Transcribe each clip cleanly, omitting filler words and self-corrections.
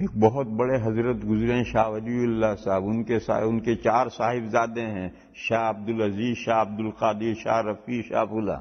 ایک بہت بڑے حضرت گزرے ہیں شاہ ولی اللہ صاحب، ان کے 4 صاحبزادے ہیں، شاہ عبدالعزیز، شاہ عبدالقادر، شاہ رفیع، شاہ فلا۔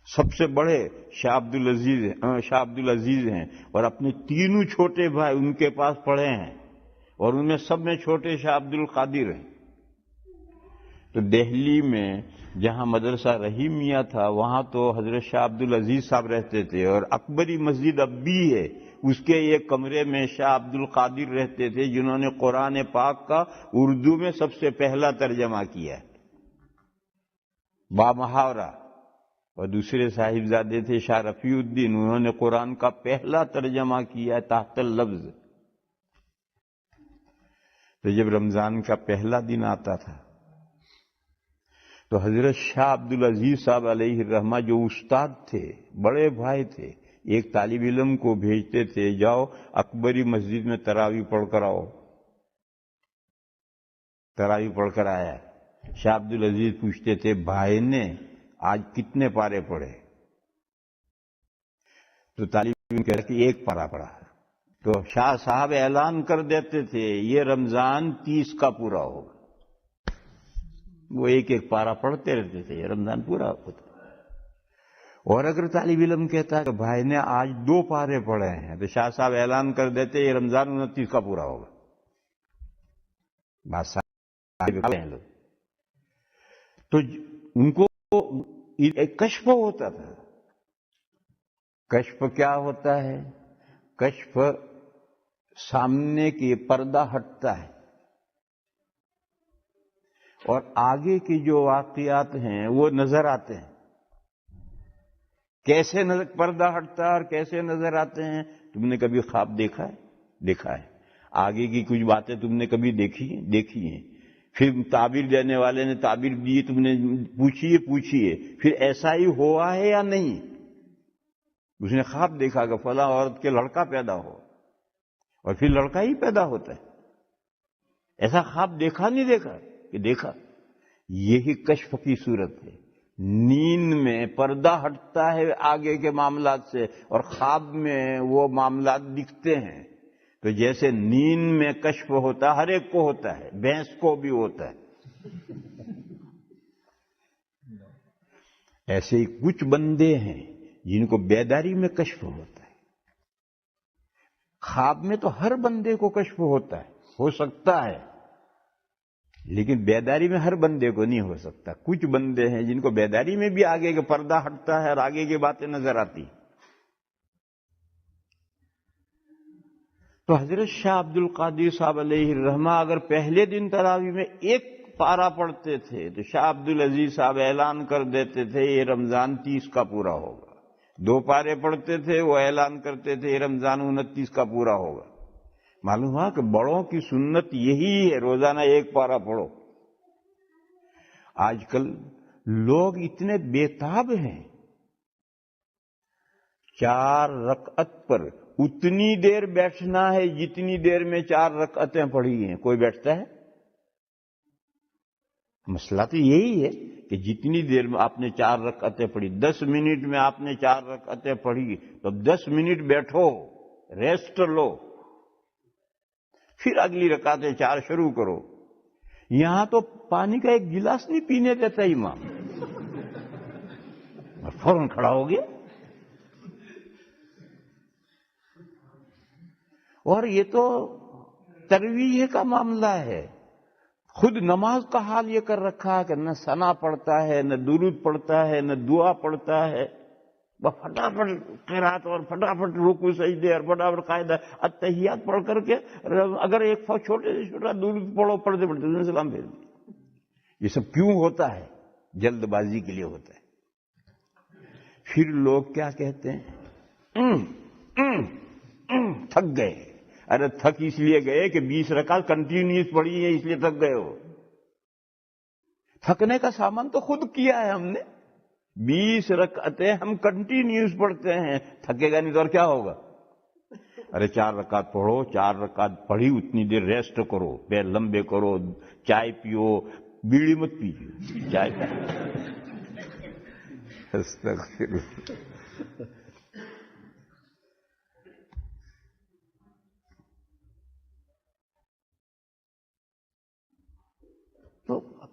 سب سے بڑے شاہ عبدالعزیز ہیں، اور اپنے 3 چھوٹے بھائی ان کے پاس پڑھے ہیں، اور ان میں سب میں چھوٹے شاہ عبدالقادر ہیں۔ تو دہلی میں جہاں مدرسہ رحیمیہ تھا وہاں تو حضرت شاہ عبدالعزیز صاحب رہتے تھے، اور اکبری مسجد اب بھی ہے، اس کے ایک کمرے میں شاہ عبدالقادر رہتے تھے، جنہوں نے قرآن پاک کا اردو میں سب سے پہلا ترجمہ کیا ہے بامحاورہ۔ اور دوسرے صاحبزادے تھے شاہ رفیع الدین، انہوں نے قرآن کا پہلا ترجمہ کیا ہے تحت اللفظ۔ تو جب رمضان کا پہلا دن آتا تھا تو حضرت شاہ عبدالعزیز صاحب علیہ الرحمہ جو استاد تھے، بڑے بھائی تھے، ایک طالب علم کو بھیجتے تھے، جاؤ اکبری مسجد میں تراویح پڑھ کر آؤ۔ تراویح پڑھ کر آیا، شاہ عبدالعزیز پوچھتے تھے بھائی نے آج کتنے پارے پڑھے؟ تو طالب علم کہہ رہا کہ 1 پارہ پڑھا۔ تو شاہ صاحب اعلان کر دیتے تھے یہ رمضان 30 کا پورا ہوگا۔ وہ 1 پارہ پڑھتے رہتے تھے، یہ رمضان پورا ہوتا۔ اور اگر طالب علم کہتا ہے کہ بھائی نے آج 2 پارے پڑھے ہیں، تو شاہ صاحب اعلان کر دیتے یہ رمضان 29 کا پورا ہوگا۔ بات صاحب ہیں لوگ تو ان کو ایک کشف ہوتا تھا۔ کشف کیا ہوتا ہے؟ کشف سامنے کی پردہ ہٹتا ہے، اور آگے کی جو واقعات ہیں وہ نظر آتے ہیں۔ کیسے پردہ ہٹتا ہے اور کیسے نظر آتے ہیں؟ تم نے کبھی خواب دیکھا ہے؟ دیکھا ہے۔ آگے کی کچھ باتیں تم نے کبھی دیکھی ہیں، پھر تعبیر دینے والے نے تعبیر دی، تم نے پوچھیے پھر ایسا ہی ہوا ہے یا نہیں؟ اس نے خواب دیکھا کہ فلاں عورت کے لڑکا پیدا ہو، اور پھر لڑکا ہی پیدا ہوتا ہے۔ ایسا خواب دیکھا نہیں دیکھا کہ دیکھا۔ یہی کشف کی صورت ہے۔ نیند میں پردہ ہٹتا ہے آگے کے معاملات سے، اور خواب میں وہ معاملات دکھتے ہیں۔ تو جیسے نیند میں کشف ہوتا ہے، ہر ایک کو ہوتا ہے، بھینس کو بھی ہوتا ہے، ایسے ہی کچھ بندے ہیں جن کو بیداری میں کشف ہوتا ہے۔ خواب میں تو ہر بندے کو کشف ہوتا ہے، ہو سکتا ہے، لیکن بیداری میں ہر بندے کو نہیں ہو سکتا۔ کچھ بندے ہیں جن کو بیداری میں بھی آگے کا پردہ ہٹتا ہے اور آگے کی باتیں نظر آتی۔ تو حضرت شاہ عبدالقادر صاحب علیہ الرحمہ اگر پہلے دن تراویح میں 1 پارہ پڑھتے تھے تو شاہ عبدالعزیز صاحب اعلان کر دیتے تھے یہ رمضان 30 کا پورا ہوگا۔ 2 پارے پڑھتے تھے، وہ اعلان کرتے تھے یہ رمضان 29 کا پورا ہوگا۔ معلوم ہوا کہ بڑوں کی سنت یہی ہے، روزانہ 1 پارہ پڑھو۔ آج کل لوگ اتنے بےتاب ہیں، 4 رکعت پر اتنی دیر بیٹھنا ہے جتنی دیر میں 4 رکعتیں پڑھی ہیں۔ کوئی بیٹھتا ہے؟ مسئلہ تو یہی ہے کہ جتنی دیر میں آپ نے 4 رکعتیں پڑھی، 10 منٹ میں آپ نے 4 رکعتیں پڑھی، تو 10 منٹ بیٹھو، ریسٹ لو، پھر اگلی رکعتیں 4 شروع کرو۔ یہاں تو پانی کا 1 گلاس نہیں پینے دیتا امام، فوراً کھڑا ہو گیا۔ اور یہ تو ترویح کا معاملہ ہے۔ خود نماز کا حال یہ کر رکھا ہے کہ نہ ثنا پڑھتا ہے، نہ درود پڑھتا ہے، نہ دعا پڑھتا ہے، بس فٹافٹ قرات اور فٹافٹ رکوع سجدے اور فٹافٹ قاعدہ التحیات پڑھ کر کے اگر ایک چھوٹے سے چھوٹا درود پڑھو، پڑھتے پڑھتے سلام بھیج دو۔ یہ سب کیوں ہوتا ہے؟ جلد بازی کے لیے ہوتا ہے۔ پھر لوگ کیا کہتے ہیں؟ تھک گئے۔ ارے تھک اس لیے گئے کہ 20 رکعت کنٹینیوس پڑھی ہے، اس لیے تھک گئے ہو۔ تھکنے کا سامان تو خود کیا ہے ہم نے۔ 20 رکعتیں ہم کنٹینیوس پڑھتے ہیں، تھکے گا نہیں تو اور کیا ہوگا؟ ارے 4 رکعت پڑھو، 4 رکعت پڑھی اتنی دیر ریسٹ کرو، پیر لمبے کرو، چائے پیو، بیڑی مت پیجیے، چائے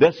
10